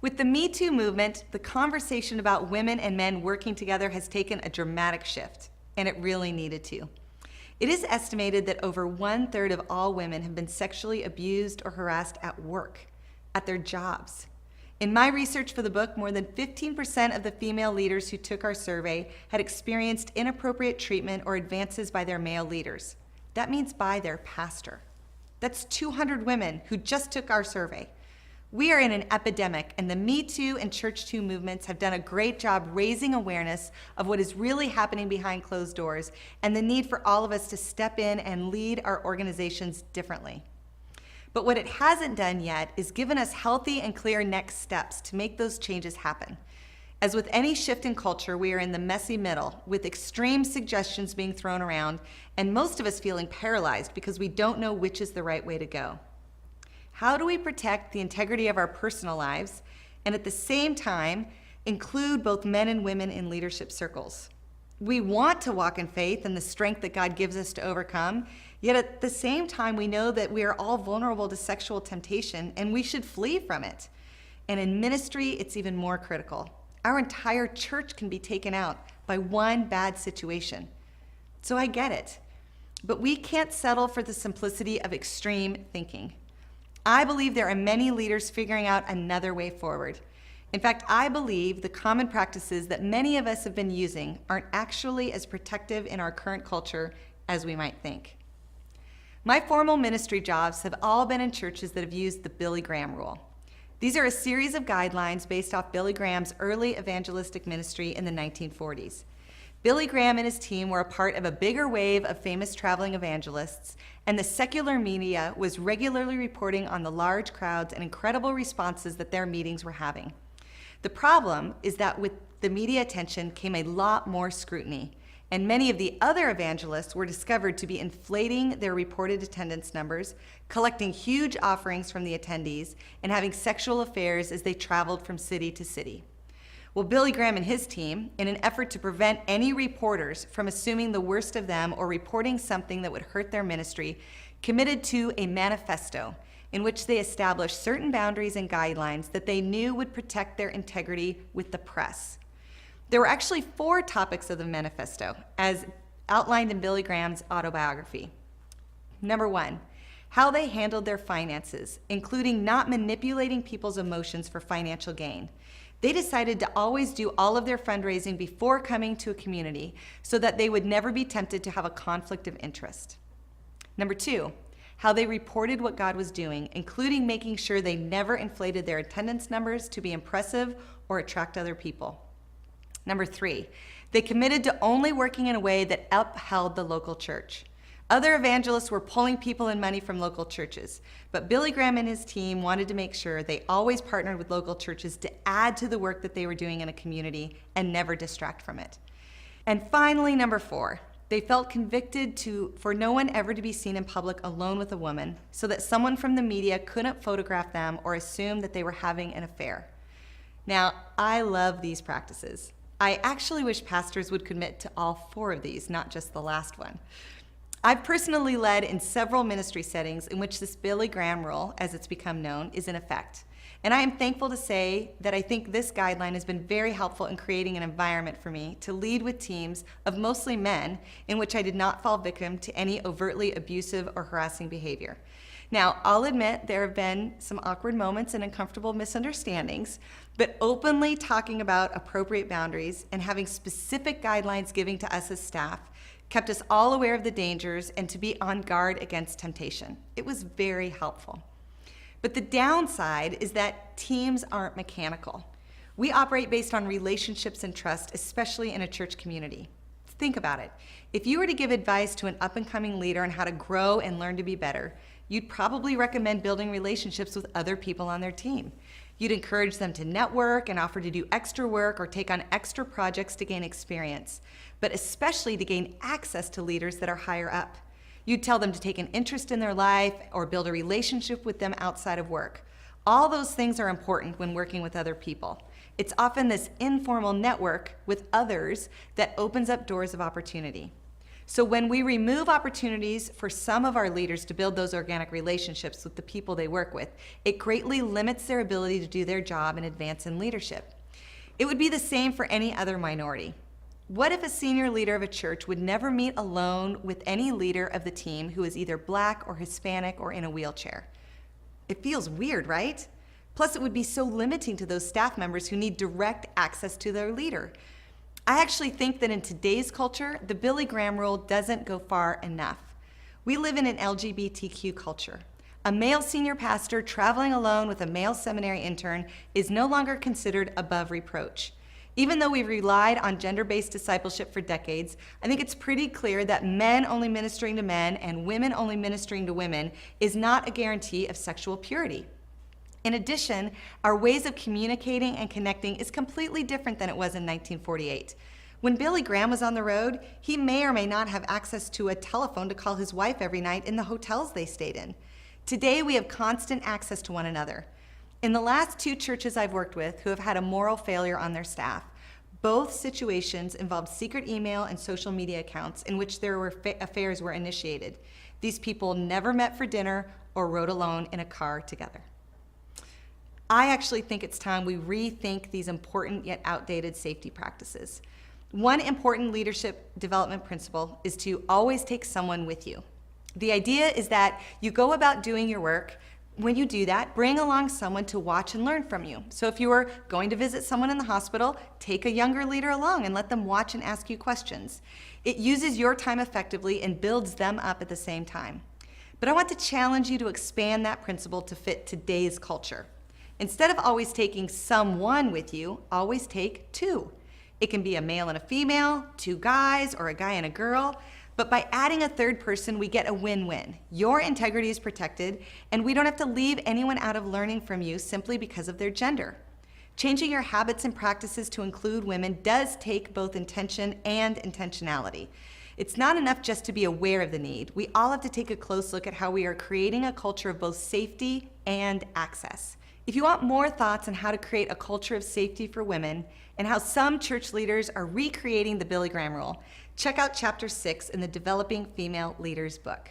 With the Me Too movement, the conversation about women and men working together has taken a dramatic shift, and it really needed to. It is estimated that over 1/3 of all women have been sexually abused or harassed at work, at their jobs. In my research for the book, more than 15% of the female leaders who took our survey had experienced inappropriate treatment or advances by their male leaders. That means by their pastor. That's 200 women who just took our survey. We are in an epidemic, and the Me Too and Church Too movements have done a great job raising awareness of what is really happening behind closed doors and the need for all of us to step in and lead our organizations differently. But what it hasn't done yet is given us healthy and clear next steps to make those changes happen. As with any shift in culture, we are in the messy middle, with extreme suggestions being thrown around, and most of us feeling paralyzed because we don't know which is the right way to go. How do we protect the integrity of our personal lives and at the same time include both men and women in leadership circles? We want to walk in faith and the strength that God gives us to overcome, yet at the same time we know that we are all vulnerable to sexual temptation and we should flee from it. And in ministry, it's even more critical. Our entire church can be taken out by one bad situation. So I get it, but we can't settle for the simplicity of extreme thinking. I believe there are many leaders figuring out another way forward. In fact, I believe the common practices that many of us have been using aren't actually as protective in our current culture as we might think. My formal ministry jobs have all been in churches that have used the Billy Graham rule. These are a series of guidelines based off Billy Graham's early evangelistic ministry in the 1940s. Billy Graham and his team were a part of a bigger wave of famous traveling evangelists, and the secular media was regularly reporting on the large crowds and incredible responses that their meetings were having. The problem is that with the media attention came a lot more scrutiny, and many of the other evangelists were discovered to be inflating their reported attendance numbers, collecting huge offerings from the attendees, and having sexual affairs as they traveled from city to city. Well, Billy Graham and his team, in an effort to prevent any reporters from assuming the worst of them or reporting something that would hurt their ministry, committed to a manifesto in which they established certain boundaries and guidelines that they knew would protect their integrity with the press. There were actually 4 topics of the manifesto, as outlined in Billy Graham's autobiography. Number 1, how they handled their finances, including not manipulating people's emotions for financial gain. They decided to always do all of their fundraising before coming to a community so that they would never be tempted to have a conflict of interest. Number 2, how they reported what God was doing, including making sure they never inflated their attendance numbers to be impressive or attract other people. Number 3, they committed to only working in a way that upheld the local church. Other evangelists were pulling people and money from local churches, but Billy Graham and his team wanted to make sure they always partnered with local churches to add to the work that they were doing in a community and never distract from it. And finally, number 4, they felt convicted for no one ever to be seen in public alone with a woman, so that someone from the media couldn't photograph them or assume that they were having an affair. Now, I love these practices. I actually wish pastors would commit to all 4 of these, not just the last one. I've personally led in several ministry settings in which this Billy Graham rule, as it's become known, is in effect. And I am thankful to say that I think this guideline has been very helpful in creating an environment for me to lead with teams of mostly men in which I did not fall victim to any overtly abusive or harassing behavior. Now, I'll admit there have been some awkward moments and uncomfortable misunderstandings, but openly talking about appropriate boundaries and having specific guidelines given to us as staff kept us all aware of the dangers and to be on guard against temptation. It was very helpful. But the downside is that teams aren't mechanical. We operate based on relationships and trust, especially in a church community. Think about it. If you were to give advice to an up-and-coming leader on how to grow and learn to be better, you'd probably recommend building relationships with other people on their team. You'd encourage them to network and offer to do extra work or take on extra projects to gain experience, but especially to gain access to leaders that are higher up. You'd tell them to take an interest in their life or build a relationship with them outside of work. All those things are important when working with other people. It's often this informal network with others that opens up doors of opportunity. So when we remove opportunities for some of our leaders to build those organic relationships with the people they work with, it greatly limits their ability to do their job and advance in leadership. It would be the same for any other minority. What if a senior leader of a church would never meet alone with any leader of the team who is either Black or Hispanic or in a wheelchair? It feels weird, right? Plus, it would be so limiting to those staff members who need direct access to their leader. I actually think that in today's culture, the Billy Graham rule doesn't go far enough. We live in an LGBTQ culture. A male senior pastor traveling alone with a male seminary intern is no longer considered above reproach. Even though we've relied on gender-based discipleship for decades, I think it's pretty clear that men only ministering to men and women only ministering to women is not a guarantee of sexual purity. In addition, our ways of communicating and connecting is completely different than it was in 1948. When Billy Graham was on the road, he may or may not have access to a telephone to call his wife every night in the hotels they stayed in. Today, we have constant access to one another. In the last 2 churches I've worked with who have had a moral failure on their staff, both situations involved secret email and social media accounts in which affairs were initiated. These people never met for dinner or rode alone in a car together. I actually think it's time we rethink these important yet outdated safety practices. One important leadership development principle is to always take someone with you. The idea is that you go about doing your work. When you do that, bring along someone to watch and learn from you. So if you are going to visit someone in the hospital, take a younger leader along and let them watch and ask you questions. It uses your time effectively and builds them up at the same time. But I want to challenge you to expand that principle to fit today's culture. Instead of always taking someone with you, always take 2. It can be a male and a female, 2 guys, or a guy and a girl. But by adding a 3rd person, we get a win-win. Your integrity is protected, and we don't have to leave anyone out of learning from you simply because of their gender. Changing your habits and practices to include women does take both intention and intentionality. It's not enough just to be aware of the need. We all have to take a close look at how we are creating a culture of both safety and access. If you want more thoughts on how to create a culture of safety for women and how some church leaders are recreating the Billy Graham rule, check out Chapter 6 in the Developing Female Leaders book.